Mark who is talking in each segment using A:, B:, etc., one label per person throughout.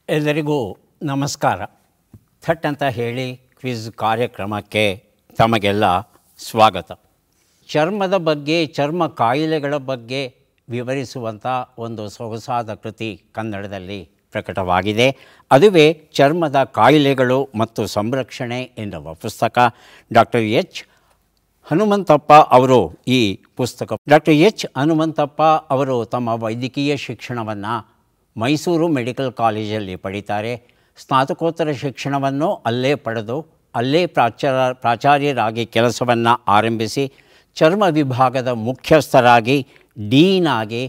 A: ಎಲ್ಲರಿಗೂ ನಮಸ್ಕಾರ. ಥಟ್ ಅಂತ ಹೇಳಿ ಕ್ವಿಜ್ ಕಾರ್ಯಕ್ರಮಕ್ಕೆ ತಮಗೆಲ್ಲ ಸ್ವಾಗತ. ಚರ್ಮದ ಬಗ್ಗೆ, ಚರ್ಮ ಕಾಯಿಲೆಗಳ ಬಗ್ಗೆ ವಿವರಿಸುವಂಥ ಒಂದು ಸೊಗಸಾದ ಕೃತಿ ಕನ್ನಡದಲ್ಲಿ ಪ್ರಕಟವಾಗಿದೆ. ಅದುವೇ ಚರ್ಮದ ಕಾಯಿಲೆಗಳು ಮತ್ತು ಸಂರಕ್ಷಣೆ ಎನ್ನುವ ಪುಸ್ತಕ. ಡಾಕ್ಟರ್ ಎಚ್ ಹನುಮಂತಪ್ಪ ಅವರು ಈ ಪುಸ್ತಕ ಡಾಕ್ಟರ್ ಎಚ್ ಹನುಮಂತಪ್ಪ ಅವರು ತಮ್ಮ ವೈದ್ಯಕೀಯ ಶಿಕ್ಷಣವನ್ನು ಮೈಸೂರು ಮೆಡಿಕಲ್ ಕಾಲೇಜಲ್ಲಿ ಪಡೀತಾರೆ. ಸ್ನಾತಕೋತ್ತರ ಶಿಕ್ಷಣವನ್ನು ಅಲ್ಲೇ ಪಡೆದು ಅಲ್ಲೇ ಪ್ರಾಚಾರ್ಯರಾಗಿ ಕೆಲಸವನ್ನು ಆರಂಭಿಸಿ ಚರ್ಮ ವಿಭಾಗದ ಮುಖ್ಯಸ್ಥರಾಗಿ, ಡೀನ್ ಆಗಿ,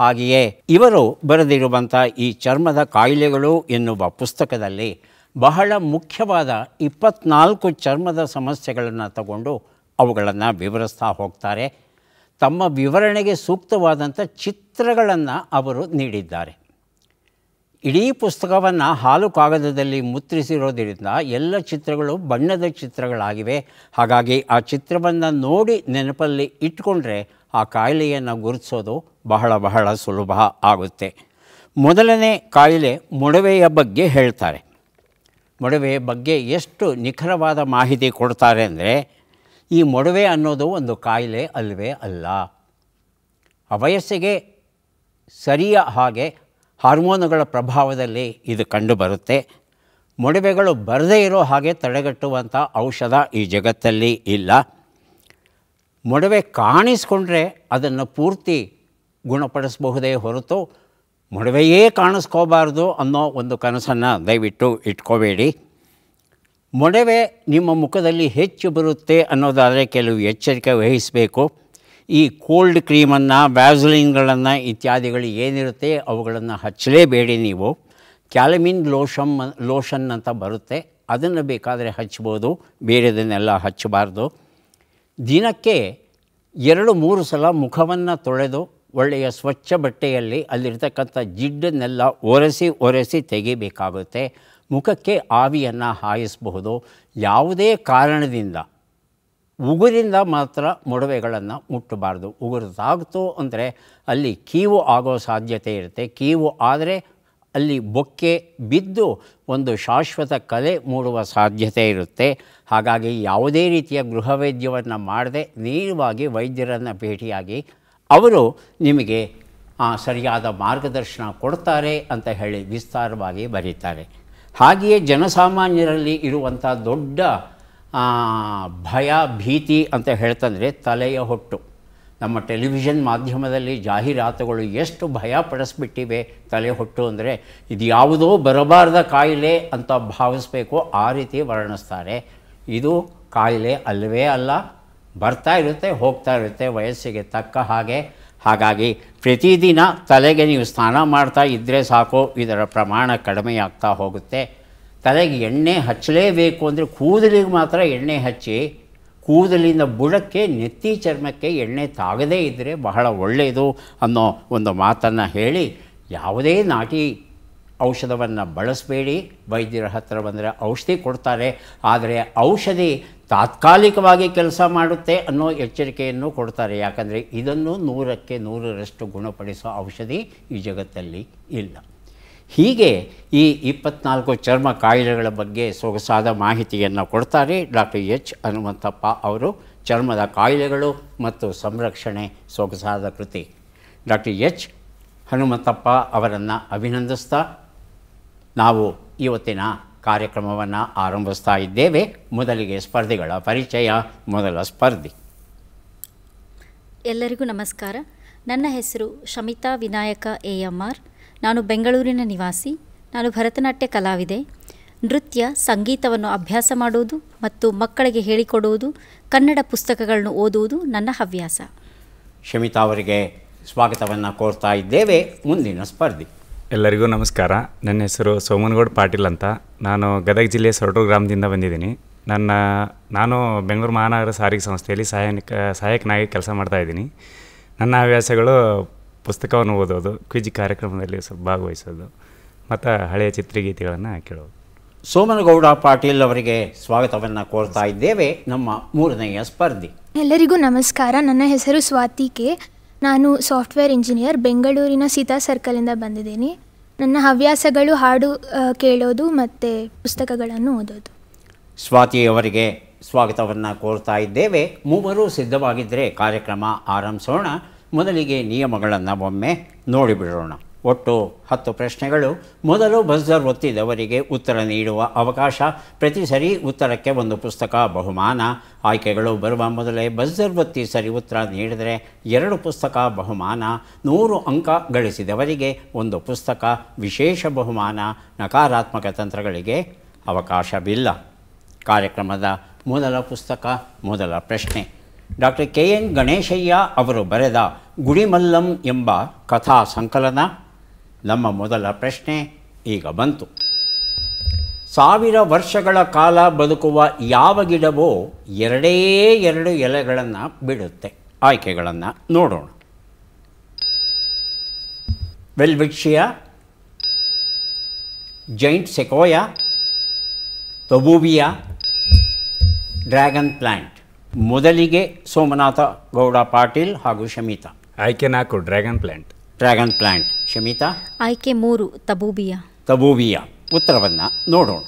A: ಹಾಗೆಯೇ ಇವರು ಬರೆದಿರುವಂಥ ಈ ಚರ್ಮದ ಕಾಯಿಲೆಗಳು ಎನ್ನುವ ಪುಸ್ತಕದಲ್ಲಿ ಬಹಳ ಮುಖ್ಯವಾದ 24 ಚರ್ಮದ ಸಮಸ್ಯೆಗಳನ್ನು ತಗೊಂಡು ಅವುಗಳನ್ನು ವಿವರಿಸ್ತಾ ಹೋಗ್ತಾರೆ. ತಮ್ಮ ವಿವರಣೆಗೆ ಸೂಕ್ತವಾದಂಥ ಚಿತ್ರಗಳನ್ನು ಅವರು ನೀಡಿದ್ದಾರೆ. ಇಡೀ ಪುಸ್ತಕವನ್ನು ಹಾಲು ಕಾಗದದಲ್ಲಿ ಮುದ್ರಿಸಿರೋದರಿಂದ ಎಲ್ಲ ಚಿತ್ರಗಳು ಬಣ್ಣದ ಚಿತ್ರಗಳಾಗಿವೆ. ಹಾಗಾಗಿ ಆ ಚಿತ್ರವನ್ನು ನೋಡಿ ನೆನಪಲ್ಲಿ ಇಟ್ಕೊಂಡ್ರೆ ಆ ಕಾಯಿಲೆಯನ್ನು ಗುರುತಿಸೋದು ಬಹಳ ಸುಲಭ ಆಗುತ್ತೆ. ಮೊದಲನೇ ಕಾಯಿಲೆ ಮೊಡವೆಯ ಬಗ್ಗೆ ಹೇಳ್ತಾರೆ. ಮೊಡವೆಯ ಬಗ್ಗೆ ಎಷ್ಟು ನಿಖರವಾದ ಮಾಹಿತಿ ಕೊಡ್ತಾರೆ ಅಂದರೆ, ಈ ಮೊಡವೆ ಅನ್ನೋದು ಒಂದು ಕಾಯಿಲೆ ಅಲ್ಲವೇ ಅಲ್ಲ. ವಯಸ್ಸಿಗೆ ಸರಿಯ ಹಾಗೆ ಹಾರ್ಮೋನುಗಳ ಪ್ರಭಾವದಲ್ಲಿ ಇದು ಕಂಡುಬರುತ್ತೆ. ಮೊಡವೆಗಳು ಬರದೇ ಇರೋ ಹಾಗೆ ತಡೆಗಟ್ಟುವಂಥ ಔಷಧ ಈ ಜಗತ್ತಲ್ಲಿ ಇಲ್ಲ. ಮೊಡವೆ ಕಾಣಿಸ್ಕೊಂಡ್ರೆ ಅದನ್ನು ಪೂರ್ತಿ ಗುಣಪಡಿಸಬಹುದೇ ಹೊರತು ಮೊಡವೆಯೇ ಕಾಣಿಸ್ಕೋಬಾರ್ದು ಅನ್ನೋ ಒಂದು ಕನಸನ್ನು ದಯವಿಟ್ಟು ಇಟ್ಕೋಬೇಡಿ. ಮೊಡವೆ ನಿಮ್ಮ ಮುಖದಲ್ಲಿ ಹೆಚ್ಚು ಬರುತ್ತೆ ಅನ್ನೋದಾದರೆ ಕೆಲವು ಎಚ್ಚರಿಕೆ ವಹಿಸಬೇಕು. ಈ ಕೋಲ್ಡ್ ಕ್ರೀಮನ್ನು, ವ್ಯಾಸಲಿನ್ಗಳನ್ನು ಇತ್ಯಾದಿಗಳು ಏನಿರುತ್ತೆ ಅವುಗಳನ್ನು ಹಚ್ಚಲೇಬೇಡಿ. ನೀವು ಕ್ಯಾಲಮಿನ್ ಲೋಷನ್ ಅಂತ ಬರುತ್ತೆ, ಅದನ್ನು ಬೇಕಾದರೆ ಹಚ್ಬೋದು, ಬೇರೆದನ್ನೆಲ್ಲ ಹಚ್ಚಬಾರ್ದು. ದಿನಕ್ಕೆ 2-3 ಸಲ ಮುಖವನ್ನು ತೊಳೆದು ಒಳ್ಳೆಯ ಸ್ವಚ್ಛ ಬಟ್ಟೆಯಲ್ಲಿ ಅಲ್ಲಿರ್ತಕ್ಕಂಥ ಜಿಡ್ಡನ್ನೆಲ್ಲ ಒರೆಸಿ ತೆಗಿಬೇಕಾಗುತ್ತೆ. ಮುಖಕ್ಕೆ ಆವಿಯನ್ನು ಹಾಯಿಸಬಹುದು. ಯಾವುದೇ ಕಾರಣದಿಂದ ಉಗುರಿಂದ ಮಾತ್ರ ಮೊಡವೆಗಳನ್ನು ಮುಟ್ಟಬಾರ್ದು. ಉಗುರು ತಾಗಿತು ಅಂದರೆ ಅಲ್ಲಿ ಕೀವು ಆಗೋ ಸಾಧ್ಯತೆ ಇರುತ್ತೆ. ಕೀವು ಆದರೆ ಅಲ್ಲಿ ಬೊಕ್ಕೆ ಬಿದ್ದು ಒಂದು ಶಾಶ್ವತ ಕಲೆ ಮೂಡುವ ಸಾಧ್ಯತೆ ಇರುತ್ತೆ. ಹಾಗಾಗಿ ಯಾವುದೇ ರೀತಿಯ ಗೃಹವೈದ್ಯವನ್ನು ಮಾಡದೆ ನೇರವಾಗಿ ವೈದ್ಯರನ್ನು ಭೇಟಿಯಾಗಿ ಅವರು ನಿಮಗೆ ಸರಿಯಾದ ಮಾರ್ಗದರ್ಶನ ಕೊಡ್ತಾರೆ ಅಂತ ಹೇಳಿ ವಿಸ್ತಾರವಾಗಿ ಬರೀತಾರೆ. ಹಾಗೆಯೇ ಜನಸಾಮಾನ್ಯರಲ್ಲಿ ಇರುವಂಥ ದೊಡ್ಡ ಭಯ, ಭೀತಿ ಅಂತ ಹೇಳ್ತಂದರೆ ತಲೆಯ ಹೊಟ್ಟು. ನಮ್ಮ ಟೆಲಿವಿಷನ್ ಮಾಧ್ಯಮದಲ್ಲಿ ಜಾಹೀರಾತುಗಳು ಎಷ್ಟು ಭಯ ಪಡಿಸ್ಬಿಟ್ಟಿವೆ ತಲೆ ಹೊಟ್ಟು ಅಂದರೆ, ಇದು ಯಾವುದೋ ಬರಬಾರ್ದ ಕಾಯಿಲೆ ಅಂತ ಭಾವಿಸಬೇಕು, ಆ ರೀತಿ ವರ್ಣಿಸ್ತಾರೆ. ಇದು ಕಾಯಿಲೆ ಅಲ್ಲವೇ ಅಲ್ಲ. ಬರ್ತಾ ಇರುತ್ತೆ, ಹೋಗ್ತಾ ಇರುತ್ತೆ ವಯಸ್ಸಿಗೆ ತಕ್ಕ ಹಾಗೆ. ಹಾಗಾಗಿ ಪ್ರತಿದಿನ ತಲೆಗೆ ನೀವು ಸ್ನಾನ ಮಾಡ್ತಾ ಇದ್ದರೆ ಸಾಕು, ಇದರ ಪ್ರಮಾಣ ಕಡಿಮೆಯಾಗ್ತಾ ಹೋಗುತ್ತೆ. ತಲೆಗೆ ಎಣ್ಣೆ ಹಚ್ಚಲೇಬೇಕು ಅಂದರೆ ಕೂದಲಿಗೆ ಮಾತ್ರ ಎಣ್ಣೆ ಹಚ್ಚಿ, ಕೂದಲಿನ ಬುಡಕ್ಕೆ, ನೆತ್ತಿ ಚರ್ಮಕ್ಕೆ ಎಣ್ಣೆ ತಾಗದೇ ಇದ್ದರೆ ಬಹಳ ಒಳ್ಳೆಯದು ಅನ್ನೋ ಒಂದು ಮಾತನ್ನು ಹೇಳಿ, ಯಾವುದೇ ನಾಟಿ ಔಷಧವನ್ನು ಬಳಸಬೇಡಿ. ವೈದ್ಯರ ಹತ್ತಿರ ಬಂದರೆ ಔಷಧಿ ಕೊಡ್ತಾರೆ, ಆದರೆ ಔಷಧಿ ತಾತ್ಕಾಲಿಕವಾಗಿ ಕೆಲಸ ಮಾಡುತ್ತೆ ಅನ್ನೋ ಎಚ್ಚರಿಕೆಯನ್ನು ಕೊಡ್ತಾರೆ. ಯಾಕಂದರೆ ಇದನ್ನು 100ಕ್ಕೆ 100ರಷ್ಟು ಗುಣಪಡಿಸೋ ಔಷಧಿ ಈ ಜಗತ್ತಲ್ಲಿ ಇಲ್ಲ. ಹೀಗೆ ಈ 24 ಚರ್ಮ ಕಾಯಿಲೆಗಳ ಬಗ್ಗೆ ಸೊಗಸಾದ ಮಾಹಿತಿಯನ್ನು ಕೊಡ್ತಾರೆ ಡಾಕ್ಟರ್ ಎಚ್ ಹನುಮಂತಪ್ಪ ಅವರು. ಚರ್ಮದ ಕಾಯಿಲೆಗಳು ಮತ್ತು ಸಂರಕ್ಷಣೆ ಸೊಗಸಾದ ಕೃತಿ. ಡಾಕ್ಟರ್ ಎಚ್ ಹನುಮಂತಪ್ಪ ಅವರನ್ನು ಅಭಿನಂದಿಸ್ತಾ ನಾವು ಇವತ್ತಿನ ಕಾರ್ಯಕ್ರಮವನ್ನು ಆರಂಭಿಸ್ತಾ ಇದ್ದೇವೆ. ಮೊದಲಿಗೆ ಸ್ಪರ್ಧಿಗಳ ಪರಿಚಯ. ಮೊದಲ ಸ್ಪರ್ಧಿ.
B: ಎಲ್ಲರಿಗೂ ನಮಸ್ಕಾರ. ನನ್ನ ಹೆಸರು ಶಮಿತಾ ವಿನಾಯಕ AMR. ನಾನು ಬೆಂಗಳೂರಿನ ನಿವಾಸಿ. ನಾನು ಭರತನಾಟ್ಯ ಕಲಾವಿದೆ. ನೃತ್ಯ, ಸಂಗೀತವನ್ನು ಅಭ್ಯಾಸ ಮಾಡುವುದು ಮತ್ತು ಮಕ್ಕಳಿಗೆ ಹೇಳಿಕೊಡುವುದು, ಕನ್ನಡ ಪುಸ್ತಕಗಳನ್ನು ಓದುವುದು ನನ್ನ ಹವ್ಯಾಸ.
A: ಶಮಿತಾ ಅವರಿಗೆ ಸ್ವಾಗತವನ್ನು ಕೋರ್ತಾ ಇದ್ದೇವೆ. ಮುಂದಿನ ಸ್ಪರ್ಧಿ.
C: ಎಲ್ಲರಿಗೂ ನಮಸ್ಕಾರ. ನನ್ನ ಹೆಸರು ಸೋಮನಗೌಡ ಪಾಟೀಲ್ ಅಂತ. ನಾನು ಗದಗ ಜಿಲ್ಲೆಯ ಸೊರಟೂರು ಗ್ರಾಮದಿಂದ ಬಂದಿದ್ದೀನಿ. ನಾನು ಬೆಂಗಳೂರು ಮಹಾನಗರ ಸಾರಿಗೆ ಸಂಸ್ಥೆಯಲ್ಲಿ ಸಹಾಯಕನಾಗಿ ಕೆಲಸ ಮಾಡ್ತಾಯಿದ್ದೀನಿ. ನನ್ನ ಹವ್ಯಾಸಗಳು ಪುಸ್ತಕವನ್ನು ಓದೋದು, ಕ್ವಿಜ್ ಕಾರ್ಯಕ್ರಮದಲ್ಲಿ ಸ್ವಲ್ಪ ಭಾಗವಹಿಸೋದು ಮತ್ತು ಹಳೆಯ ಚಿತ್ರಗೀತೆಗಳನ್ನು ಕೇಳೋದು.
A: ಸೋಮನಗೌಡ ಪಾಟೀಲ್ ಅವರಿಗೆ ಸ್ವಾಗತವನ್ನು ಕೋರ್ತಾ ಇದ್ದೇವೆ. ನಮ್ಮ ಮೂರನೆಯ ಸ್ಪರ್ಧಿ.
D: ಎಲ್ಲರಿಗೂ ನಮಸ್ಕಾರ. ನನ್ನ ಹೆಸರು ಸ್ವಾತಿ ಕೆ. ನಾನು ಸಾಫ್ಟ್ವೇರ್ ಇಂಜಿನಿಯರ್. ಬೆಂಗಳೂರಿನ ಸೀತಾ ಸರ್ಕಲಿಂದ ಬಂದಿದ್ದೀನಿ. ನನ್ನ ಹವ್ಯಾಸಗಳು ಹಾಡು ಕೇಳೋದು ಮತ್ತು ಪುಸ್ತಕಗಳನ್ನು ಓದೋದು.
A: ಸ್ವಾತಿಯವರಿಗೆ ಸ್ವಾಗತವನ್ನು ಕೋರ್ತಾ ಇದ್ದೇವೆ. ಮೂವರು ಸಿದ್ಧವಾಗಿದ್ದರೆ ಕಾರ್ಯಕ್ರಮ ಆರಂಭಿಸೋಣ. ಮೊದಲಿಗೆ ನಿಯಮಗಳನ್ನು ಒಮ್ಮೆ ನೋಡಿಬಿಡೋಣ. ಒಟ್ಟು 10 ಪ್ರಶ್ನೆಗಳು. ಮೊದಲು ಬಜರ್ ಒತ್ತಿದವರಿಗೆ ಉತ್ತರ ನೀಡುವ ಅವಕಾಶ. ಪ್ರತಿ ಸರಿ ಉತ್ತರಕ್ಕೆ ಒಂದು ಪುಸ್ತಕ ಬಹುಮಾನ. ಆಯ್ಕೆಗಳು ಬರುವ ಮೊದಲೇ ಬಜರ್ ಒತ್ತಿ ಸರಿ ಉತ್ತರ ನೀಡಿದರೆ 2 ಪುಸ್ತಕ ಬಹುಮಾನ. 100 ಅಂಕ ಗಳಿಸಿದವರಿಗೆ ಒಂದು ಪುಸ್ತಕ ವಿಶೇಷ ಬಹುಮಾನ. ನಕಾರಾತ್ಮಕ ತಂತ್ರಗಳಿಗೆ ಅವಕಾಶವಿಲ್ಲ. ಕಾರ್ಯಕ್ರಮದ ಮೊದಲ ಪುಸ್ತಕ, ಮೊದಲ ಪ್ರಶ್ನೆ. ಡಾಕ್ಟರ್ KN ಗಣೇಶಯ್ಯ ಅವರು ಬರೆದ ಗುಡಿಮಲ್ಲಂ ಎಂಬ ಕಥಾ ಸಂಕಲನ. ನಮ್ಮ ಮೊದಲ ಪ್ರಶ್ನೆ ಈಗ ಬಂತು. 1000 ವರ್ಷಗಳ ಕಾಲ ಬದುಕುವ ಯಾವ ಗಿಡವೋ 2 ಎಲೆಗಳನ್ನು ಬಿಡುತ್ತೆ? ಆಯ್ಕೆಗಳನ್ನು ನೋಡೋಣ. ವೆಲ್ವಿಕ್ಷಿಯಾ, ಜೈಂಟ್ ಸೆಕೋಯಾ, ತೊಬೂಬಿಯಾ, ಡ್ರ್ಯಾಗನ್ ಪ್ಲ್ಯಾಂಟ್. ಮೊದಲಿಗೆ ಸೋಮನಾಥ ಗೌಡ ಪಾಟೀಲ್ ಹಾಗೂ ಶಮಿತಾ.
C: ಆಯ್ಕೆ 4 dragon plant.
A: Dragon plant. Shamita?
B: ಆಯ್ಕೆ 3 ತಬೂಬಿಯಾ.
A: ತಬೂಬಿಯಾ. ಉತ್ತರವನ್ನು ನೋಡೋಣ.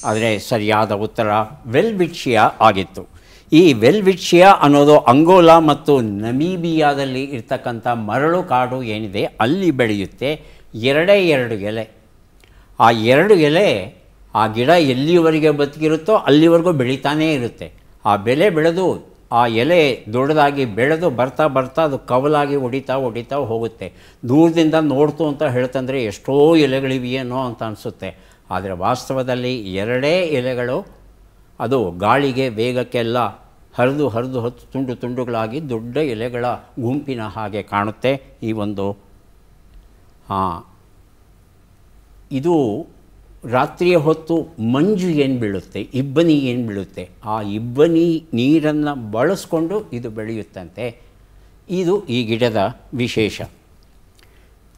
A: ಆದರೆ ಸರಿಯಾದ ಉತ್ತರ ವೆಲ್ವಿಕ್ಷಿಯಾ ಆಗಿತ್ತು. ಈ ವೆಲ್ವಿಕ್ಷಿಯಾ ಅನ್ನೋದು ಅಂಗೋಲಾ ಮತ್ತು ನಮೀಬಿಯಾದಲ್ಲಿ ಇರ್ತಕ್ಕಂಥ ಮರಳು ಕಾಡು ಏನಿದೆ ಅಲ್ಲಿ ಬೆಳೆಯುತ್ತೆ. 2 ಎಲೆ. ಆ 2 ಎಲೆ ಆ ಗಿಡ ಎಲ್ಲಿವರೆಗೆ ಬದುಕಿರುತ್ತೋ ಅಲ್ಲಿವರೆಗೂ ಬೆಳೀತಾನೇ ಇರುತ್ತೆ. ಆ ಬೆಳೆದು ಆ ಎಲೆ ದೊಡ್ಡದಾಗಿ ಬೆಳೆದು ಬರ್ತಾ ಬರ್ತಾ ಅದು ಕವಲಾಗಿ ಹೊಡಿತಾ ಹೋಗುತ್ತೆ. ದೂರದಿಂದ ನೋಡ್ತು ಅಂತ ಹೇಳ್ತಂದರೆ ಎಷ್ಟೋ ಎಲೆಗಳಿವೆಯೇನೋ ಅಂತ ಅನಿಸುತ್ತೆ. ಆದರೆ ವಾಸ್ತವದಲ್ಲಿ 2 ಎಲೆಗಳು ಅದು ಗಾಳಿಗೆ ವೇಗಕ್ಕೆಲ್ಲ ಹರಿದು ತುಂಡುಗಳಾಗಿ ದೊಡ್ಡ ಎಲೆಗಳ ಗುಂಪಿನ ಹಾಗೆ ಕಾಣುತ್ತೆ. ಈ ಒಂದು ಇದು ರಾತ್ರಿಯ ಹೊತ್ತು ಮಂಜು ಏನು ಬೀಳುತ್ತೆ, ಇಬ್ಬನಿ ಏನು ಬೀಳುತ್ತೆ, ಆ ಇಬ್ಬನಿ ನೀರನ್ನು ಬಳಸ್ಕೊಂಡು ಇದು ಬೆಳೆಯುತ್ತಂತೆ. ಇದು ಈ ಗಿಡದ ವಿಶೇಷ.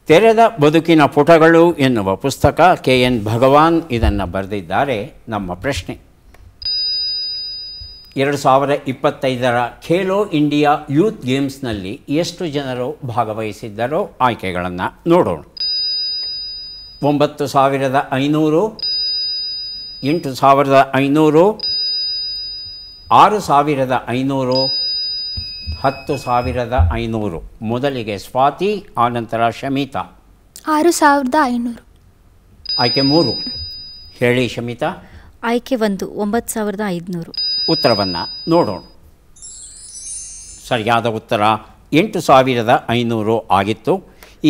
A: ತೆರೆದ ಬದುಕಿನ ಪುಟಗಳು ಎನ್ನುವ ಪುಸ್ತಕ. KN ಭಗವಾನ್ ಇದನ್ನು ಬರೆದಿದ್ದಾರೆ. ನಮ್ಮ ಪ್ರಶ್ನೆ, 2025ರ ಖೇಲೋ ಇಂಡಿಯಾ ಯೂತ್ ಗೇಮ್ಸ್ನಲ್ಲಿ ಎಷ್ಟು ಜನರು ಭಾಗವಹಿಸಿದ್ದರೋ? ಆಯ್ಕೆಗಳನ್ನು ನೋಡೋಣ. 9500, 8500, 6500, 10500. ಮೊದಲಿಗೆ ಸ್ವಾತಿ, ಆನಂತರ ಶಮಿತಾ.
D: 6500.
A: ಆಯ್ಕೆ 3 ಹೇಳಿ ಶಮಿತಾ.
B: ಆಯ್ಕೆ 1 9500.
A: ಉತ್ತರವನ್ನು ನೋಡೋಣ. ಸರಿಯಾದ ಉತ್ತರ 8500 ಆಗಿತ್ತು.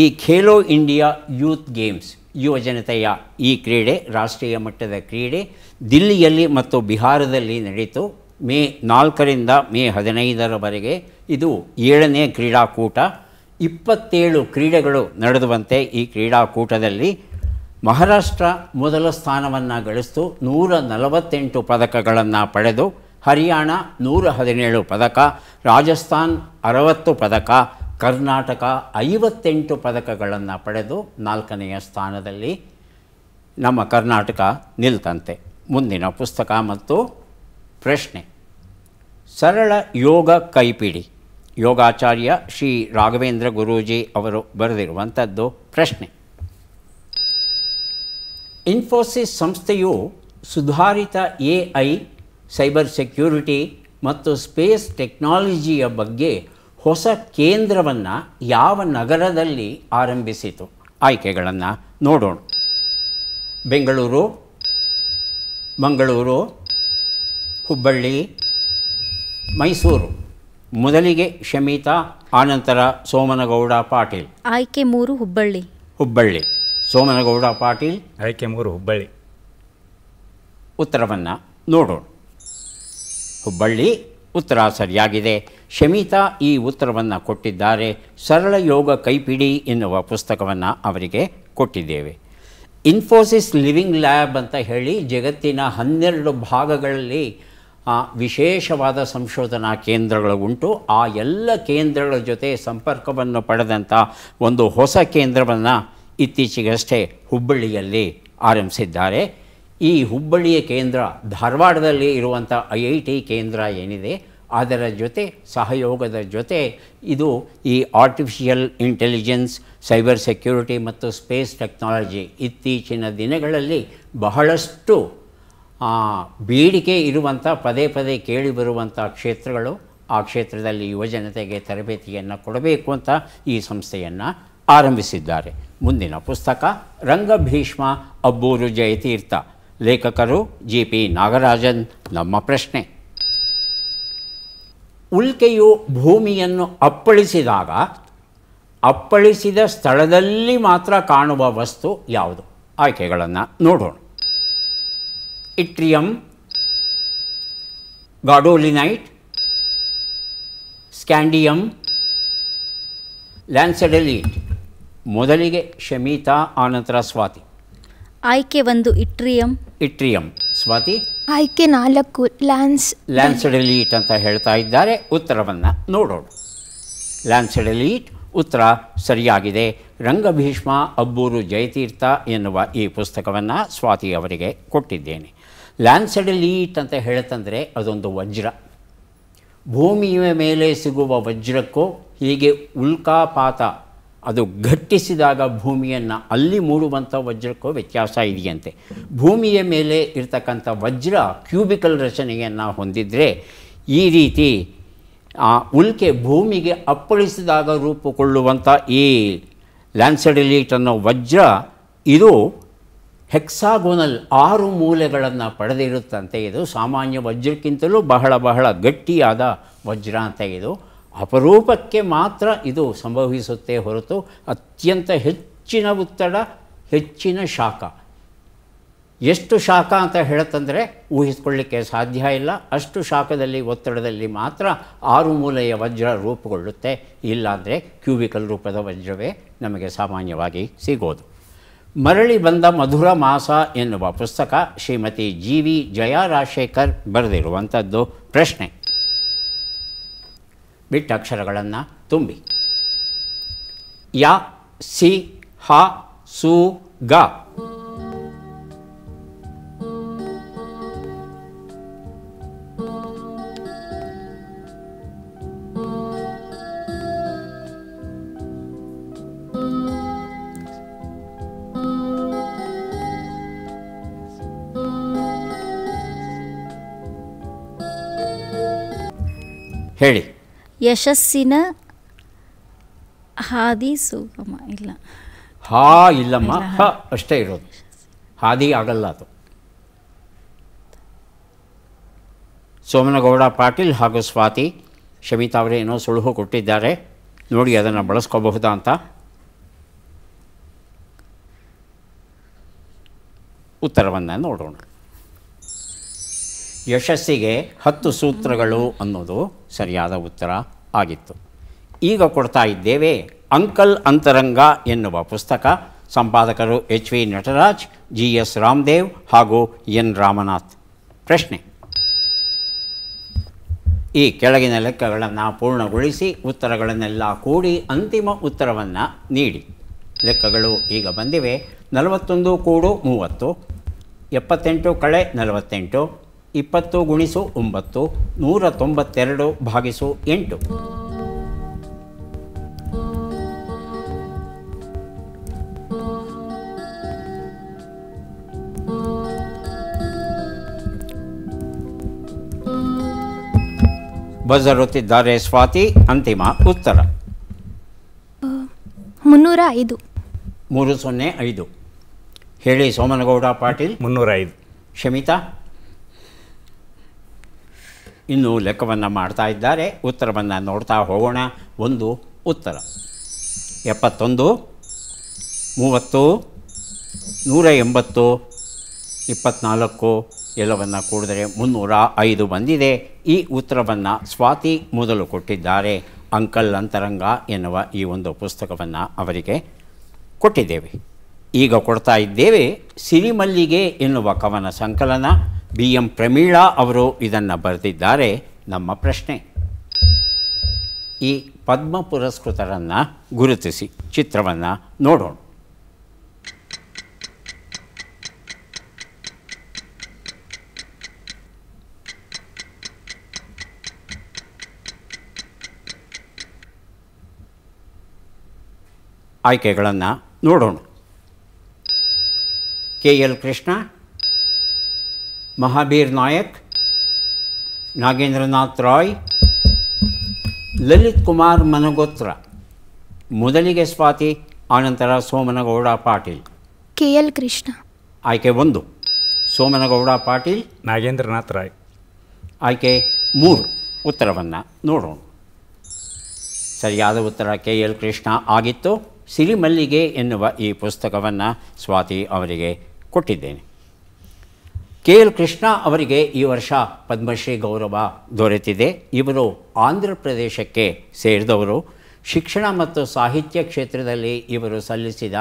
A: ಈ ಖೇಲೋ ಇಂಡಿಯಾ ಯೂತ್ ಗೇಮ್ಸ್ ಯುವಜನತೆಯ ಈ ಕ್ರೀಡೆ ರಾಷ್ಟ್ರೀಯ ಮಟ್ಟದ ಕ್ರೀಡೆ ದಿಲ್ಲಿಯಲ್ಲಿ ಮತ್ತು ಬಿಹಾರದಲ್ಲಿ ನಡೆಯಿತು. ಮೇ 4ರಿಂದ ಮೇ 15ರವರೆಗೆ ಇದು 7ನೇ ಕ್ರೀಡಾಕೂಟ. 27 ಕ್ರೀಡೆಗಳು ನಡೆದುವಂತೆ ಈ ಕ್ರೀಡಾಕೂಟದಲ್ಲಿ ಮಹಾರಾಷ್ಟ್ರ ಮೊದಲ ಸ್ಥಾನವನ್ನು ಗಳಿಸಿತು. 148 ಪದಕಗಳನ್ನು ಪಡೆದು, ಹರಿಯಾಣ 117 ಪದಕ, ರಾಜಸ್ಥಾನ್ 60 ಪದಕ, ಕರ್ನಾಟಕ 58 ಪದಕಗಳನ್ನು ಪಡೆದು 4ನೆಯ ಸ್ಥಾನದಲ್ಲಿ ನಮ್ಮ ಕರ್ನಾಟಕ ನಿಲ್ತಂತೆ. ಮುಂದಿನ ಪುಸ್ತಕ ಮತ್ತು ಪ್ರಶ್ನೆ, ಸರಳ ಯೋಗ ಕೈಪಿಡಿ. ಯೋಗಾಚಾರ್ಯ ಶ್ರೀ ರಾಘವೇಂದ್ರ ಗುರೂಜಿ ಅವರು ಬರೆದಿರುವಂಥದ್ದು. ಪ್ರಶ್ನೆ, ಇನ್ಫೋಸಿಸ್ ಸಂಸ್ಥೆಯು ಸುಧಾರಿತ AI, ಸೈಬರ್ ಸೆಕ್ಯೂರಿಟಿ ಮತ್ತು ಸ್ಪೇಸ್ ಟೆಕ್ನಾಲಜಿಯ ಬಗ್ಗೆ ಹೊಸ ಕೇಂದ್ರವನ್ನು ಯಾವ ನಗರದಲ್ಲಿ ಆರಂಭಿಸಿತು? ಆಯ್ಕೆಗಳನ್ನು ನೋಡೋಣ. ಬೆಂಗಳೂರು, ಮಂಗಳೂರು, ಹುಬ್ಬಳ್ಳಿ, ಮೈಸೂರು. ಮೊದಲಿಗೆ ಶಮಿತಾ, ಆನಂತರ ಸೋಮನಗೌಡ ಪಾಟೀಲ್.
B: ಆಯ್ಕೆ 3 ಹುಬ್ಬಳ್ಳಿ.
A: ಹುಬ್ಬಳ್ಳಿ. ಸೋಮನಗೌಡ ಪಾಟೀಲ್.
C: ಆಯ್ಕೆ 3 ಹುಬ್ಬಳ್ಳಿ.
A: ಉತ್ತರವನ್ನು ನೋಡೋಣ. ಹುಬ್ಬಳ್ಳಿ ಉತ್ತರ ಸರಿಯಾಗಿದೆ. ಶಮಿತಾ ಈ ಉತ್ತರವನ್ನು ಕೊಟ್ಟಿದ್ದಾರೆ. ಸರಳ ಯೋಗ ಕೈಪಿಡಿ ಎನ್ನುವ ಪುಸ್ತಕವನ್ನು ಅವರಿಗೆ ಕೊಟ್ಟಿದ್ದೇವೆ. ಇನ್ಫೋಸಿಸ್ ಲಿವಿಂಗ್ ಲ್ಯಾಬ್ ಅಂತ ಹೇಳಿ ಜಗತ್ತಿನ 12 ಭಾಗಗಳಲ್ಲಿ ವಿಶೇಷವಾದ ಸಂಶೋಧನಾ ಕೇಂದ್ರಗಳು ಉಂಟು. ಆ ಎಲ್ಲ ಕೇಂದ್ರಗಳ ಜೊತೆ ಸಂಪರ್ಕವನ್ನು ಪಡೆದಂಥ ಒಂದು ಹೊಸ ಕೇಂದ್ರವನ್ನು ಇತ್ತೀಚೆಗಷ್ಟೇ ಹುಬ್ಬಳ್ಳಿಯಲ್ಲಿ ಆರಂಭಿಸಿದ್ದಾರೆ. ಈ ಹುಬ್ಬಳ್ಳಿಯ ಕೇಂದ್ರ ಧಾರವಾಡದಲ್ಲಿ ಇರುವಂಥ IIT ಕೇಂದ್ರ ಏನಿದೆ ಅದರ ಜೊತೆ ಸಹಯೋಗದ ಜೊತೆ ಇದು ಈ ಆರ್ಟಿಫಿಷಿಯಲ್ ಇಂಟೆಲಿಜೆನ್ಸ್, ಸೈಬರ್ ಸೆಕ್ಯೂರಿಟಿ ಮತ್ತು ಸ್ಪೇಸ್ ಟೆಕ್ನಾಲಜಿ ಇತ್ತೀಚಿನ ದಿನಗಳಲ್ಲಿ ಬಹಳಷ್ಟು ಬೇಡಿಕೆ ಇರುವಂಥ, ಪದೇ ಪದೇ ಕೇಳಿಬರುವಂಥ ಕ್ಷೇತ್ರಗಳು. ಆ ಕ್ಷೇತ್ರದಲ್ಲಿ ಯುವಜನತೆಗೆ ತರಬೇತಿಯನ್ನು ಕೊಡಬೇಕು ಅಂತ ಈ ಸಂಸ್ಥೆಯನ್ನು ಆರಂಭಿಸಿದ್ದಾರೆ. ಮುಂದಿನ ಪುಸ್ತಕ ರಂಗಭೀಷ್ಮ ಅಬ್ಬೂರು ಜಯತೀರ್ಥ, ಲೇಖಕರು GP ನಾಗರಾಜನ್. ನಮ್ಮ ಪ್ರಶ್ನೆ: ಉಲ್ಕೆಯು ಭೂಮಿಯನ್ನು ಅಪ್ಪಳಿಸಿದಾಗ ಅಪ್ಪಳಿಸಿದ ಸ್ಥಳದಲ್ಲಿ ಮಾತ್ರ ಕಾಣುವ ವಸ್ತು ಯಾವುದು? ಆಯ್ಕೆಗಳನ್ನು ನೋಡೋಣ. ಇಟ್ರಿಯಂ, ಗಾಡೋಲಿನೈಟ್, ಸ್ಕ್ಯಾಂಡಿಯಂ, ಲ್ಯಾನ್ಸೆಡೆಲೀಟ್. ಮೊದಲಿಗೆ ಶಮಿತಾ, ಆನಂತರ ಸ್ವಾತಿ.
B: ಆಯ್ಕೆ 1 ಇಟ್ರಿಯಂ.
A: ಇಟ್ರಿಯಂ. ಸ್ವಾತಿ?
D: ಆಯ್ಕೆ 4
A: ಲ್ಯಾನ್ಸೆಡೆಲೀಟ್ ಅಂತ ಹೇಳ್ತಾ ಇದ್ದಾರೆ. ಉತ್ತರವನ್ನು ನೋಡೋಣ. ಲ್ಯಾನ್ಸೆಡೆಲೀಟ್ ಉತ್ತರ ಸರಿಯಾಗಿದೆ. ರಂಗಭೀಷ್ಮ ಅಬ್ಬೂರು ಜಯತೀರ್ಥ ಎನ್ನುವ ಈ ಪುಸ್ತಕವನ್ನು ಸ್ವಾತಿ ಅವರಿಗೆ ಕೊಟ್ಟಿದ್ದೇನೆ. ಲ್ಯಾನ್ಸೆಡೆಲೀಟ್ ಅಂತ ಹೇಳ್ತಂದರೆ ಅದೊಂದು ವಜ್ರ. ಭೂಮಿಯ ಮೇಲೆ ಸಿಗುವ ವಜ್ರಕ್ಕೂ ಹೀಗೆ ಉಲ್ಕಾಪಾತ ಅದು ಘಟ್ಟಿಸಿದಾಗ ಭೂಮಿಯನ್ನು ಅಲ್ಲಿ ಮೂಡುವಂಥ ವಜ್ರಕ್ಕೂ ವ್ಯತ್ಯಾಸ ಇದೆಯಂತೆ. ಭೂಮಿಯ ಮೇಲೆ ಇರ್ತಕ್ಕಂಥ ವಜ್ರ ಕ್ಯೂಬಿಕಲ್ ರಚನೆಯನ್ನು ಹೊಂದಿದರೆ ಈ ರೀತಿ ಉಲ್ಕೆ ಭೂಮಿಗೆ ಅಪ್ಪಳಿಸಿದಾಗ ರೂಪುಗೊಳ್ಳುವಂಥ ಈ ಲ್ಯಾನ್ಸೆಡೆಲೀಟ್ ಅನ್ನೋ ವಜ್ರ ಇದು ಹೆಕ್ಸಾಗೋನಲ್ 6 ಮೂಲೆಗಳನ್ನು ಪಡೆದಿರುತ್ತಂತೆ. ಇದು ಸಾಮಾನ್ಯ ವಜ್ರಕ್ಕಿಂತಲೂ ಬಹಳ ಗಟ್ಟಿಯಾದ ವಜ್ರ ಅಂತ. ಇದು ಅಪರೂಪಕ್ಕೆ ಮಾತ್ರ ಇದು ಸಂಭವಿಸುತ್ತೆ ಹೊರತು ಅತ್ಯಂತ ಹೆಚ್ಚಿನ ಒತ್ತಡ, ಹೆಚ್ಚಿನ ಶಾಖ. ಎಷ್ಟು ಶಾಖ ಅಂತ ಹೇಳುತ್ತಂದರೆ ಊಹಿಸ್ಕೊಳ್ಳಿಕ್ಕೆ ಸಾಧ್ಯ ಇಲ್ಲ. ಅಷ್ಟು ಶಾಖದಲ್ಲಿ, ಒತ್ತಡದಲ್ಲಿ ಮಾತ್ರ 6 ಮೂಲೆಯ ವಜ್ರ ರೂಪುಗೊಳ್ಳುತ್ತೆ. ಇಲ್ಲಾಂದರೆ ಕ್ಯೂಬಿಕಲ್ ರೂಪದ ವಜ್ರವೇ ನಮಗೆ ಸಾಮಾನ್ಯವಾಗಿ ಸಿಗೋದು. ಮರಳಿ ಬಂದ ಮಧುರ ಮಾಸ ಎನ್ನುವ ಪುಸ್ತಕ ಶ್ರೀಮತಿ GV ಜಯಾ ರಾಜಶೇಖರ್ ಬರೆದಿರುವಂಥದ್ದು. ಪ್ರಶ್ನೆ: ಬಿಟ್ಟ ಅಕ್ಷರಗಳನ್ನು ತುಂಬಿ. ಯ, ಸಿ, ಹ, ಸು, ಗ. ಹೇಳಿ.
B: ಯಶಸ್ಸಿನ ಹಾದಿ ಸುಗಮ. ಇಲ್ಲ,
A: ಹಾ ಇಲ್ಲಮ್ಮ, ಹ ಅಷ್ಟೇ ಇರೋದು. ಹಾದಿ ಆಗಲ್ಲ ಅದು. ಸೋಮನಗೌಡ ಪಾಟೀಲ್ ಹಾಗೂ ಸ್ವಾತಿ, ಶಮಿತಾ ಅವರೇ ಏನೋ ಸುಳುಹು ಕೊಟ್ಟಿದ್ದಾರೆ ನೋಡಿ, ಅದನ್ನು ಬಳಸ್ಕೋಬಹುದಾ ಅಂತ. ಉತ್ತರವನ್ನು ನೋಡೋಣ. ಯಶಸ್ಸಿಗೆ 10 ಸೂತ್ರಗಳು ಅನ್ನೋದು ಸರಿಯಾದ ಉತ್ತರ ಆಗಿತ್ತು. ಈಗ ಕೊಡ್ತಾ ಇದ್ದೇವೆ ಅಂಕಲ್ ಅಂತರಂಗ ಎನ್ನುವ ಪುಸ್ತಕ. ಸಂಪಾದಕರು HV ನಟರಾಜ್, GS ರಾಮದೇವ್ ಹಾಗೂ N ರಾಮನಾಥ್. ಪ್ರಶ್ನೆ: ಈ ಕೆಳಗಿನ ಲೆಕ್ಕಗಳನ್ನು ಪೂರ್ಣಗೊಳಿಸಿ ಉತ್ತರಗಳನ್ನೆಲ್ಲ ಕೂಡಿ ಅಂತಿಮ ಉತ್ತರವನ್ನು ನೀಡಿ. ಲೆಕ್ಕಗಳು ಈಗ ಬಂದಿವೆ. 41 ಕೂಡು 30, 78 ಕಳೆ 48, 20 ಗುಣಿಸು 9, 192 ಭಾಗಿಸು 8. ಬಜರುತ್ತಿದ್ದಾರೆ ಸ್ವಾತಿ. ಅಂತಿಮ ಉತ್ತರ
D: 305.
A: 305. ಹೇಳಿ ಸೋಮನಗೌಡ ಪಾಟೀಲ್.
C: 305.
A: ಶಮಿತಾ ಇನ್ನೂ ಲೆಕ್ಕವನ್ನು ಮಾಡ್ತಾ ಇದ್ದಾರೆ. ಉತ್ತರವನ್ನು ನೋಡ್ತಾ ಹೋಗೋಣ. ಒಂದು ಉತ್ತರ 71, 30, 180, 24 ಎಲ್ಲವನ್ನು ಕೂಡಿದರೆ 305 ಬಂದಿದೆ. ಈ ಉತ್ತರವನ್ನು ಸ್ವಾತಿ ಮೊದಲು ಕೊಟ್ಟಿದ್ದಾರೆ. ಅಂಕಲ್ ಅಂತರಂಗ ಎನ್ನುವ ಈ ಒಂದು ಪುಸ್ತಕವನ್ನು ಅವರಿಗೆ ಕೊಟ್ಟಿದ್ದೇವೆ. ಈಗ ಕೊಡ್ತಾ ಇದ್ದೇವೆ ಸಿರಿಮಲ್ಲಿಗೆ ಎನ್ನುವ ಕವನ ಸಂಕಲನ. BM ಪ್ರಮೀಳಾ ಅವರು ಇದನ್ನು ಬರೆದಿದ್ದಾರೆ. ನಮ್ಮ ಪ್ರಶ್ನೆ: ಈ ಪದ್ಮ ಪುರಸ್ಕೃತರನ್ನು ಗುರುತಿಸಿ. ಚಿತ್ರವನ್ನು ನೋಡೋಣ. ಆಯ್ಕೆಗಳನ್ನು ನೋಡೋಣ. KL ಕೃಷ್ಣ, ಮಹಾಬೀರ್ ನಾಯಕ್, ನಾಗೇಂದ್ರನಾಥ್ ರಾಯ್, ಲಲಿತ್ ಕುಮಾರ್ ಮನಗೋತ್ರ. ಮೊದಲಿಗೆ ಸ್ವಾತಿ, ಆನಂತರ ಸೋಮನಗೌಡ ಪಾಟೀಲ್.
D: KL ಕೃಷ್ಣ.
A: ಆಯ್ಕೆ 1 ಸೋಮನಗೌಡ ಪಾಟೀಲ್.
C: ನಾಗೇಂದ್ರನಾಥ್ ರಾಯ್.
A: ಆಯ್ಕೆ 3 ಉತ್ತರವನ್ನು ನೋಡೋಣ. ಸರಿಯಾದ ಉತ್ತರ KL ಕೃಷ್ಣ ಆಗಿತ್ತು. ಸಿರಿಮಲ್ಲಿಗೆ ಎನ್ನುವ ಈ ಪುಸ್ತಕವನ್ನು ಸ್ವಾತಿ ಅವರಿಗೆ ಕೊಟ್ಟಿದ್ದೇನೆ. KL ಕೃಷ್ಣ ಅವರಿಗೆ ಈ ವರ್ಷ ಪದ್ಮಶ್ರೀ ಗೌರವ ದೊರೆತಿದೆ. ಇವರು ಆಂಧ್ರ ಪ್ರದೇಶಕ್ಕೆ ಸೇರಿದವರು. ಶಿಕ್ಷಣ ಮತ್ತು ಸಾಹಿತ್ಯ ಕ್ಷೇತ್ರದಲ್ಲಿ ಇವರು ಸಲ್ಲಿಸಿದ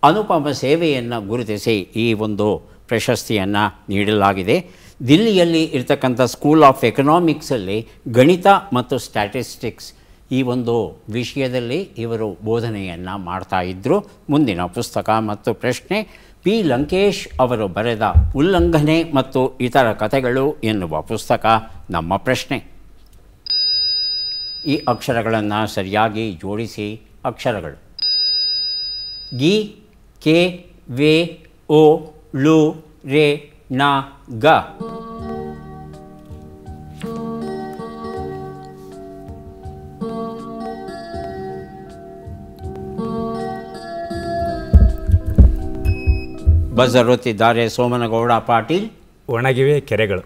A: ಅನುಪಮ ಸೇವೆಯನ್ನು ಗುರುತಿಸಿ ಈ ಒಂದು ಪ್ರಶಸ್ತಿಯನ್ನು ನೀಡಲಾಗಿದೆ. ದಿಲ್ಲಿಯಲ್ಲಿ ಇರ್ತಕ್ಕಂಥ ಸ್ಕೂಲ್ ಆಫ್ ಎಕನಾಮಿಕ್ಸಲ್ಲಿ ಗಣಿತ ಮತ್ತು ಸ್ಟ್ಯಾಟಿಸ್ಟಿಕ್ಸ್ ಈ ಒಂದು ವಿಷಯದಲ್ಲಿ ಇವರು ಬೋಧನೆಯನ್ನು ಮಾಡ್ತಾಯಿದ್ರು. ಮುಂದಿನ ಪುಸ್ತಕ ಮತ್ತು ಪ್ರಶ್ನೆ P. ಲಂಕೇಶ್ ಅವರು ಬರೆದ ಉಲ್ಲಂಘನೆ ಮತ್ತು ಇತರ ಕಥೆಗಳು ಎನ್ನುವ ಪುಸ್ತಕ ನಮ್ಮ ಪ್ರಶ್ನೆ. ಈ ಅಕ್ಷರಗಳನ್ನು ಸರಿಯಾಗಿ ಜೋಡಿಸಿ. ಅಕ್ಷರಗಳು ಗಿ, ಕೆ, ವೆ, ಓ, ಳು, ರೇ, ನ, ಗ. ಬಜರ್ ಒತ್ತಿದ್ದಾರೆ ಸೋಮನಗೌಡ ಪಾಟೀಲ್.
C: ಒಣಗಿವೆ ಕೆರೆಗಳು.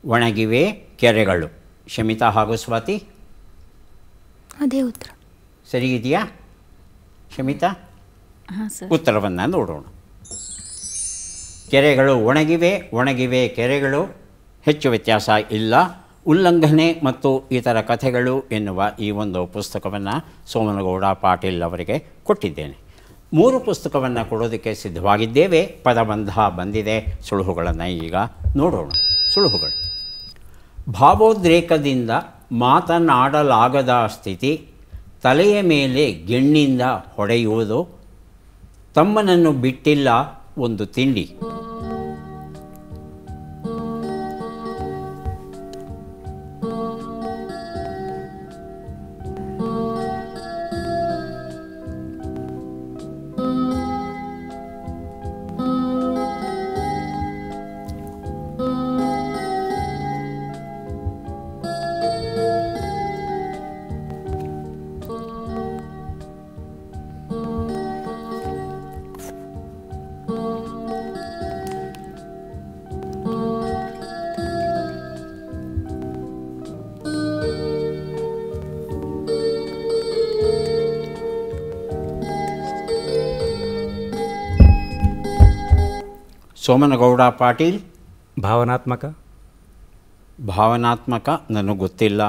A: ಒಣಗಿವೆ ಕೆರೆಗಳು. ಶಮಿತಾ ಹಾಗೂ ಸ್ವಾತಿ
D: ಅದೇ ಉತ್ತರ
A: ಸರಿ ಇದೆಯಾ? ಶಮಿತಾ,
B: ಹಾಂ ಸರ್.
A: ಉತ್ತರವನ್ನು ನೋಡೋಣ. ಕೆರೆಗಳು ಒಣಗಿವೆ, ಒಣಗಿವೆ ಕೆರೆಗಳು. ಹೆಚ್ಚು ವ್ಯತ್ಯಾಸ ಇಲ್ಲ. ಉಲ್ಲಂಘನೆ ಮತ್ತು ಇತರ ಕಥೆಗಳು ಎನ್ನುವ ಈ ಒಂದು ಪುಸ್ತಕವನ್ನು ಸೋಮನಗೌಡ ಪಾಟೀಲ್ ಅವರಿಗೆ ಕೊಟ್ಟಿದ್ದೇನೆ. 3 ಪುಸ್ತಕವನ್ನು ಕೊಡೋದಕ್ಕೆ ಸಿದ್ಧವಾಗಿದ್ದೇವೆ. ಪದಬಂಧ ಬಂದಿದೆ. ಸುಳುಹುಗಳನ್ನು ಈಗ ನೋಡೋಣ. ಸುಳುಹುಗಳು: ಭಾವೋದ್ರೇಕದಿಂದ ಮಾತನಾಡಲಾಗದ ಸ್ಥಿತಿ, ತಲೆಯ ಮೇಲೆ ಗೆಣ್ಣಿಂದ ಹೊಡೆಯುವುದು, ತಮ್ಮನನ್ನು ಬಿಟ್ಟಿಲ್ಲ ಒಂದು ತಿಂಡಿ. ಸೋಮನಗೌಡ ಪಾಟೀಲ್
C: ಭಾವನಾತ್ಮಕ.
A: ಭಾವನಾತ್ಮಕ ನನಗೆ ಗೊತ್ತಿಲ್ಲ,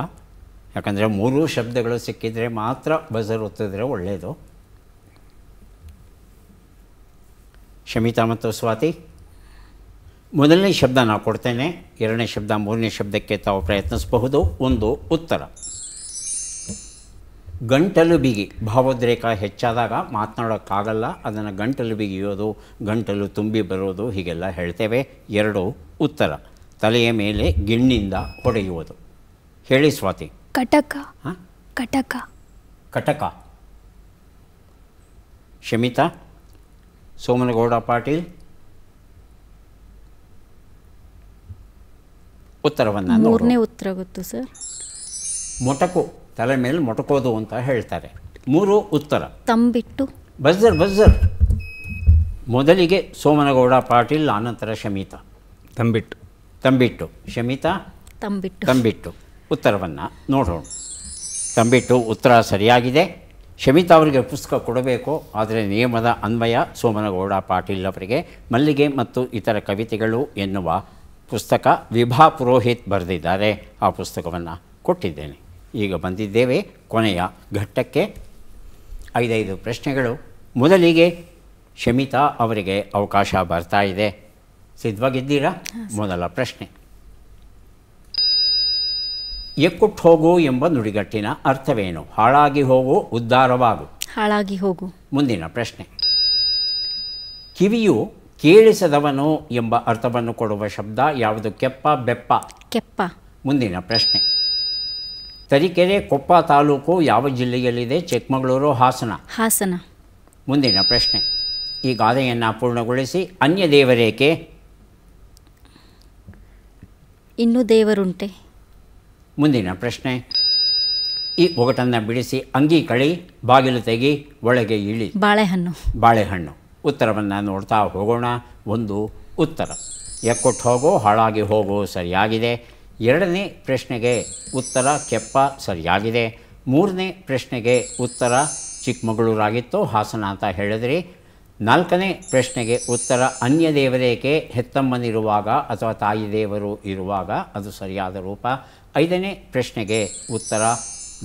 A: ಯಾಕಂದರೆ 3 ಶಬ್ದಗಳು ಸಿಕ್ಕಿದರೆ ಮಾತ್ರ ಬಜರ್ ಒತ್ತಿದ್ರೆ ಒಳ್ಳೆಯದು. ಶಮಿತಾ ಮತ್ತು ಸ್ವಾತಿ, ಮೊದಲನೇ ಶಬ್ದ ನಾವು ಕೊಡ್ತೇನೆ. 2ನೇ ಶಬ್ದ 3ನೇ ಶಬ್ದಕ್ಕೆ ತಾವು ಪ್ರಯತ್ನಿಸಬಹುದು. ಒಂದು ಉತ್ತರ ಗಂಟಲು ಬಿಗಿ. ಭಾವೋದ್ರೇಕ ಹೆಚ್ಚಾದಾಗ ಮಾತನಾಡೋಕ್ಕಾಗಲ್ಲ, ಅದನ್ನು ಗಂಟಲು ಬಿಗಿಯೋದು, ಗಂಟಲು ತುಂಬಿ ಬರೋದು ಹೀಗೆಲ್ಲ ಹೇಳ್ತೇವೆ. 2 ಉತ್ತರ ತಲೆಯ ಮೇಲೆ ಗಿಣ್ಣಿಂದ ಹೊಡೆಯುವುದು. ಹೇಳಿ ಸ್ವಾತಿ.
D: ಕಟಕ.
A: ಹಾಂ,
D: ಕಟಕ.
A: ಕಟಕ. ಶಮಿತಾ. ಸೋಮನಗೌಡ ಪಾಟೀಲ್ ಉತ್ತರವನ್ನು
B: 3ನೇ ಉತ್ತರ ಗೊತ್ತು ಸರ್.
A: ಮೊಟಕು, ತಲೆ ಮೇಲೆ ಮೊಟಕೋದು ಅಂತ ಹೇಳ್ತಾರೆ. 3 ಉತ್ತರ.
B: ತಂಬಿಟ್ಟು.
A: ಬಜರ್. ಮೊದಲಿಗೆ ಸೋಮನಗೌಡ ಪಾಟೀಲ್, ಆನಂತರ ಶಮಿತಾ.
C: ತಂಬಿಟ್ಟು.
A: ತಂಬಿಟ್ಟು. ಶಮಿತಾ. ತಂಬಿಟ್ಟು. ಉತ್ತರವನ್ನು ನೋಡೋಣ. ತಂಬಿಟ್ಟು ಉತ್ತರ ಸರಿಯಾಗಿದೆ. ಶಮಿತಾ ಅವರಿಗೆ ಪುಸ್ತಕ ಕೊಡಬೇಕು, ಆದರೆ ನಿಯಮದ ಅನ್ವಯ ಸೋಮನಗೌಡ ಪಾಟೀಲ್ ಅವರಿಗೆ ಮಲ್ಲಿಗೆ ಮತ್ತು ಇತರ ಕವಿತೆಗಳು ಎನ್ನುವ ಪುಸ್ತಕ ವಿಭಾ ಪುರೋಹಿತ್ ಬರೆದಿದ್ದಾರೆ. ಆ ಪುಸ್ತಕವನ್ನು ಕೊಟ್ಟಿದ್ದೇನೆ. ಈಗ ಬಂದಿದ್ದೇವೆ ಕೊನೆಯ ಘಟ್ಟಕ್ಕೆ. 5 ಪ್ರಶ್ನೆಗಳು. ಮೊದಲಿಗೆ ಶಮಿತಾ ಅವರಿಗೆ ಅವಕಾಶ ಬರ್ತಾ ಇದೆ. ಸಿದ್ಧವಾಗಿದ್ದೀರಾ? ಮೊದಲ ಪ್ರಶ್ನೆ: ಎಕ್ಕುಟ್ಟು ಹೋಗು ಎಂಬ ನುಡಿಗಟ್ಟಿನ ಅರ್ಥವೇನು? ಹಾಳಾಗಿ ಹೋಗು, ಉದ್ಧಾರವಾಗು.
B: ಹಾಳಾಗಿ ಹೋಗು.
A: ಮುಂದಿನ ಪ್ರಶ್ನೆ: ಕಿವಿಯು ಕೇಳಿಸದವನು ಎಂಬ ಅರ್ಥವನ್ನು ಕೊಡುವ ಶಬ್ದ ಯಾವುದು? ಕೆಪ್ಪ, ಬೆಪ್ಪ.
B: ಕೆಪ್ಪ.
A: ಮುಂದಿನ ಪ್ರಶ್ನೆ: ತರೀಕೆರೆ ಕೊಪ್ಪ ತಾಲೂಕು ಯಾವ ಜಿಲ್ಲೆಯಲ್ಲಿದೆ? ಚಿಕ್ಕಮಗಳೂರು, ಹಾಸನ.
B: ಹಾಸನ.
A: ಮುಂದಿನ ಪ್ರಶ್ನೆ, ಈ ಗಾದೆಯನ್ನು ಪೂರ್ಣಗೊಳಿಸಿ. ಅನ್ಯ ದೇವರೇಕೆ?
B: ಇನ್ನೂ ದೇವರುಂಟೆ.
A: ಮುಂದಿನ ಪ್ರಶ್ನೆ, ಈ ಒಗಟನ್ನು ಬಿಡಿಸಿ. ಅಂಗಿ ಕಳಿ, ಬಾಗಿಲು ತೆಗಿ, ಒಳಗೆ ಇಳಿ.
B: ಬಾಳೆಹಣ್ಣು.
A: ಬಾಳೆಹಣ್ಣು. ಉತ್ತರವನ್ನು ನೋಡ್ತಾ ಹೋಗೋಣ. ಒಂದು ಉತ್ತರ. ಎಕ್ಕೊಟ್ಟು ಹೋಗೋ, ಹಾಳಾಗಿ ಹೋಗೋ ಸರಿಯಾಗಿದೆ. ಎರಡನೇ ಪ್ರಶ್ನೆಗೆ ಉತ್ತರ ಕೆಪ್ಪ ಸರಿಯಾಗಿದೆ. ಮೂರನೇ ಪ್ರಶ್ನೆಗೆ ಉತ್ತರ ಚಿಕ್ಕಮಗಳೂರಾಗಿತ್ತು, ಹಾಸನ ಅಂತ ಹೇಳಿದ್ರಿ. ನಾಲ್ಕನೇ ಪ್ರಶ್ನೆಗೆ ಉತ್ತರ ಅನ್ಯ ದೇವರೇಕೆ, ಹೆತ್ತಮ್ಮನಿರುವಾಗ ಅಥವಾ ತಾಯಿ ದೇವರು ಇರುವಾಗ, ಅದು ಸರಿಯಾದ ರೂಪ. ಐದನೇ ಪ್ರಶ್ನೆಗೆ ಉತ್ತರ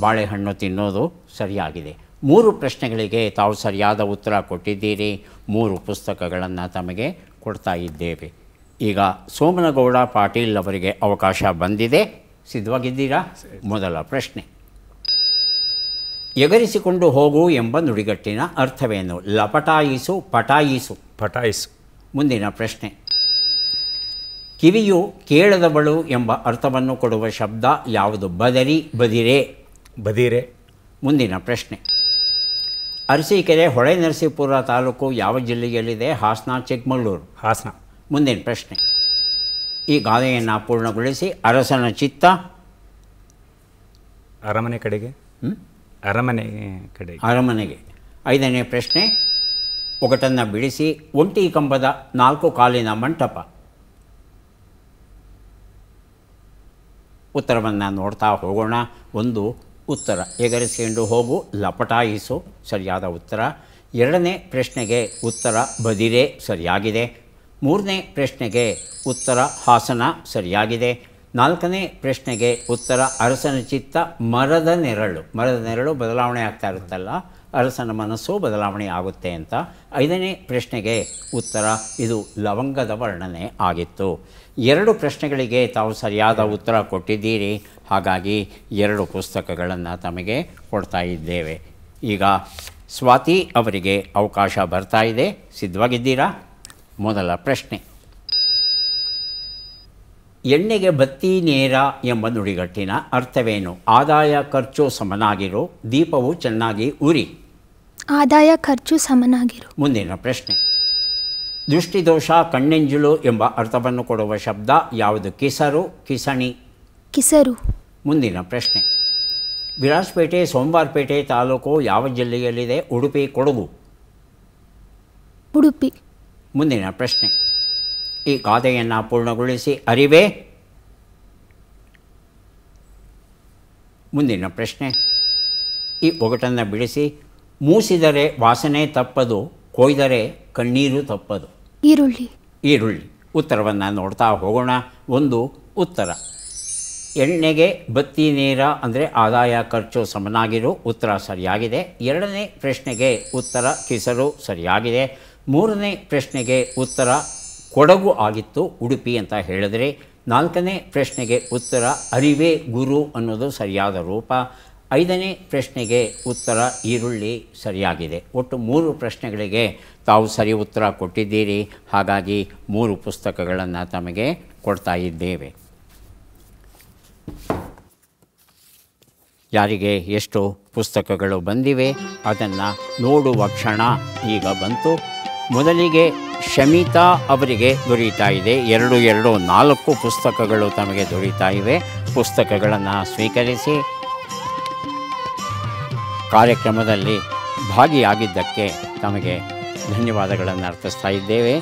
A: ಬಾಳೆಹಣ್ಣು ತಿನ್ನೋದು ಸರಿಯಾಗಿದೆ. 3 ಪ್ರಶ್ನೆಗಳಿಗೆ ತಾವು ಸರಿಯಾದ ಉತ್ತರ ಕೊಟ್ಟಿದ್ದೀರಿ. 3 ಪುಸ್ತಕಗಳನ್ನು ತಮಗೆ ಕೊಡ್ತಾ ಇದ್ದೇವೆ. ಈಗ ಸೋಮನಗೌಡ ಪಾಟೀಲ್ ಅವರಿಗೆ ಅವಕಾಶ ಬಂದಿದೆ. ಸಿದ್ಧವಾಗಿದ್ದೀರಾ? ಮೊದಲ ಪ್ರಶ್ನೆ, ಎಗರಿಸಿಕೊಂಡು ಹೋಗು ಎಂಬ ನುಡಿಗಟ್ಟಿನ ಅರ್ಥವೇನು? ಲಪಟಾಯಿಸು, ಪಟಾಯಿಸು.
C: ಪಟಾಯಿಸು.
A: ಮುಂದಿನ ಪ್ರಶ್ನೆ, ಕಿವಿಯು ಕೇಳದವಳು ಎಂಬ ಅರ್ಥವನ್ನು ಕೊಡುವ ಶಬ್ದ ಯಾವುದು? ಬದರಿ, ಬದಿರೆ.
C: ಬದಿರೆ.
A: ಮುಂದಿನ ಪ್ರಶ್ನೆ, ಅರಸೀಕೆರೆ ಹೊಳೆನರಸೀಪುರ ತಾಲೂಕು ಯಾವ ಜಿಲ್ಲೆಯಲ್ಲಿದೆ? ಹಾಸನ, ಚಿಕ್ಕಮಗಳೂರು.
C: ಹಾಸನ.
A: ಮುಂದಿನ ಪ್ರಶ್ನೆ, ಈ ಗಾದೆಯನ್ನು ಪೂರ್ಣಗೊಳಿಸಿ. ಅರಸನ ಚಿತ್ತ
C: ಅರಮನೆ ಕಡೆಗೆ. ಅರಮನೆ ಕಡೆಗೆ.
A: ಅರಮನೆಗೆ. ಐದನೇ ಪ್ರಶ್ನೆ, ಒಗಟನ್ನು ಬಿಡಿಸಿ. ಒಂಟಿ ಕಂಬದ 4 ಕಾಲಿನ ಮಂಟಪ. ಉತ್ತರವನ್ನು ನೋಡ್ತಾ ಹೋಗೋಣ. ಒಂದು ಉತ್ತರ ಎಗರಿಸಿಕೊಂಡು ಹೋಗು, ಲಪಟಾಯಿಸು ಸರಿಯಾದ ಉತ್ತರ. ಎರಡನೇ ಪ್ರಶ್ನೆಗೆ ಉತ್ತರ ಬದಿರೆ ಸರಿಯಾಗಿದೆ. ಮೂರನೇ ಪ್ರಶ್ನೆಗೆ ಉತ್ತರ ಹಾಸನ ಸರಿಯಾಗಿದೆ. ನಾಲ್ಕನೇ ಪ್ರಶ್ನೆಗೆ ಉತ್ತರ ಅರಸನ ಚಿತ್ತ ಮರದ ನೆರಳು. ಮರದ ನೆರಳು ಬದಲಾವಣೆ ಆಗ್ತಾ ಇರುತ್ತಲ್ಲ, ಅರಸನ ಮನಸ್ಸು ಬದಲಾವಣೆ ಆಗುತ್ತೆ ಅಂತ. ಐದನೇ ಪ್ರಶ್ನೆಗೆ ಉತ್ತರ ಇದು ಲವಂಗದ ವರ್ಣನೆ ಆಗಿತ್ತು. 2 ಪ್ರಶ್ನೆಗಳಿಗೆ ತಾವು ಸರಿಯಾದ ಉತ್ತರ ಕೊಟ್ಟಿದ್ದೀರಿ. ಹಾಗಾಗಿ 2 ಪುಸ್ತಕಗಳನ್ನು ತಮಗೆ ಕೊಡ್ತಾ ಇದ್ದೇವೆ. ಈಗ ಸ್ವಾತಿ ಅವರಿಗೆ ಅವಕಾಶ ಬರ್ತಾ ಇದೆ. ಸಿದ್ಧವಾಗಿದ್ದೀರಾ? ಮೊದಲ ಪ್ರಶ್ನೆ, ಎಣ್ಣೆಗೆ ಬತ್ತಿ ನೇರ ಎಂಬ ನುಡಿಗಟ್ಟಿನ ಅರ್ಥವೇನು? ಆದಾಯ ಖರ್ಚು ಸಮನಾಗಿರು, ದೀಪವು ಚೆನ್ನಾಗಿ ಉರಿ.
D: ಆದಾಯ ಖರ್ಚು ಸಮನಾಗಿರು.
A: ಮುಂದಿನ ಪ್ರಶ್ನೆ, ದೃಷ್ಟಿದೋಷ, ಕಣ್ಣೆಂಜುಳು ಎಂಬ ಅರ್ಥವನ್ನು ಕೊಡುವ ಶಬ್ದ ಯಾವುದು? ಕಿಸರು, ಕಿಸಣಿ.
D: ಕಿಸರು.
A: ಮುಂದಿನ ಪ್ರಶ್ನೆ, ವಿರಾಜಪೇಟೆ ಸೋಮವಾರಪೇಟೆ ತಾಲೂಕು ಯಾವ ಜಿಲ್ಲೆಯಲ್ಲಿದೆ? ಉಡುಪಿ, ಕೊಡಗು.
D: ಉಡುಪಿ.
A: ಮುಂದಿನ ಪ್ರಶ್ನೆ, ಈ ಗಾದೆಯನ್ನು ಪೂರ್ಣಗೊಳಿಸಿ. ಅರಿವೇ. ಮುಂದಿನ ಪ್ರಶ್ನೆ, ಈ ಒಗಟನ್ನು ಬಿಡಿಸಿ. ಮೂಸಿದರೆ ವಾಸನೆ ತಪ್ಪದು, ಕೊಯ್ದರೆ ಕಣ್ಣೀರು ತಪ್ಪದು.
D: ಈರುಳ್ಳಿ.
A: ಈರುಳ್ಳಿ. ಉತ್ತರವನ್ನು ನೋಡ್ತಾ ಹೋಗೋಣ. ಒಂದು ಉತ್ತರ ಎಣ್ಣೆಗೆ ಬತ್ತಿ ನೇರ ಅಂದರೆ ಆದಾಯ ಖರ್ಚು ಸಮನಾಗಿರು, ಉತ್ತರ ಸರಿಯಾಗಿದೆ. ಎರಡನೇ ಪ್ರಶ್ನೆಗೆ ಉತ್ತರ ಕಿಸರು ಸರಿಯಾಗಿದೆ. ಮೂರನೇ ಪ್ರಶ್ನೆಗೆ ಉತ್ತರ ಕೊಡಗು ಆಗಿತ್ತು, ಉಡುಪಿ ಅಂತ ಹೇಳಿದರೆ. ನಾಲ್ಕನೇ ಪ್ರಶ್ನೆಗೆ ಉತ್ತರ ಅರಿವೇ ಗುರು ಅನ್ನೋದು ಸರಿಯಾದ ರೂಪ. ಐದನೇ ಪ್ರಶ್ನೆಗೆ ಉತ್ತರ ಈರುಳ್ಳಿ ಸರಿಯಾಗಿದೆ. ಒಟ್ಟು 3 ಪ್ರಶ್ನೆಗಳಿಗೆ ತಾವು ಸರಿ ಉತ್ತರ ಕೊಟ್ಟಿದ್ದೀರಿ. ಹಾಗಾಗಿ 3 ಪುಸ್ತಕಗಳನ್ನು ತಮಗೆ ಕೊಡ್ತಾ ಇದ್ದೇವೆ. ಯಾರಿಗೆ ಎಷ್ಟು ಪುಸ್ತಕಗಳು ಬಂದಿವೆ ಅದನ್ನು ನೋಡುವ ಕ್ಷಣ ಈಗ ಬಂತು. ಮೊದಲಿಗೆ ಶಮಿತಾ ಅವರಿಗೆ ದೊರೀತಾ ಇದೆ 4 ಪುಸ್ತಕಗಳು ತಮಗೆ ದೊರೀತಾ ಇವೆ. ಪುಸ್ತಕಗಳನ್ನು ಸ್ವೀಕರಿಸಿ ಕಾರ್ಯಕ್ರಮದಲ್ಲಿ ಭಾಗಿಯಾಗಿದ್ದಕ್ಕೆ ತಮಗೆ ಧನ್ಯವಾದಗಳನ್ನು ಅರ್ಪಿಸ್ತಾ ಇದ್ದೇವೆ.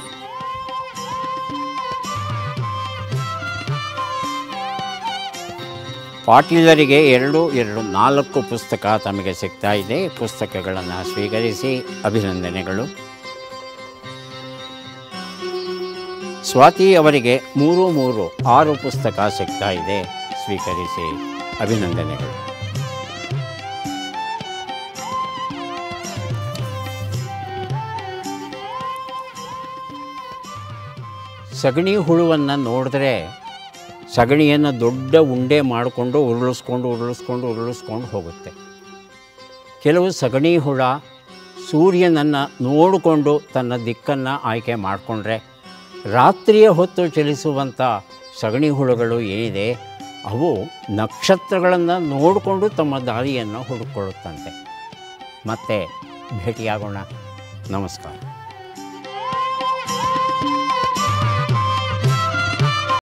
A: ಪಾಟೀಲರಿಗೆ 4 ಪುಸ್ತಕ ತಮಗೆ ಸಿಗ್ತಾ ಇದೆ. ಪುಸ್ತಕಗಳನ್ನು ಸ್ವೀಕರಿಸಿ ಅಭಿನಂದನೆಗಳು. ಸ್ವಾತಿ ಅವರಿಗೆ 6 ಪುಸ್ತಕ ಸಿಗ್ತಾ ಇದೆ, ಸ್ವೀಕರಿಸಿ ಅಭಿನಂದನೆಗಳು. ಸಗಣಿ ಹುಳುವನ್ನು ನೋಡಿದ್ರೆ ಸಗಣಿಯನ್ನು ದೊಡ್ಡ ಉಂಡೆ ಮಾಡಿಕೊಂಡು ಉರುಳಿಸ್ಕೊಂಡು ಹೋಗುತ್ತೆ. ಕೆಲವು ಸಗಣಿ ಹುಳ ಸೂರ್ಯನನ್ನು ನೋಡಿಕೊಂಡು ತನ್ನ ದಿಕ್ಕನ್ನು ಆಯ್ಕೆ ಮಾಡಿಕೊಂಡ್ರೆ ರಾತ್ರಿಯ ಹೊತ್ತು ಚಲಿಸುವಂಥ ಸಗಣಿ ಹುಳುಗಳು ಏನಿದೆ ಅವು ನಕ್ಷತ್ರಗಳನ್ನು ನೋಡಿಕೊಂಡು ತಮ್ಮ ದಾರಿಯನ್ನು ಹುಡುಕೊಳ್ಳುತ್ತಂತೆ. ಮತ್ತೆ ಭೇಟಿಯಾಗೋಣ. ನಮಸ್ಕಾರ.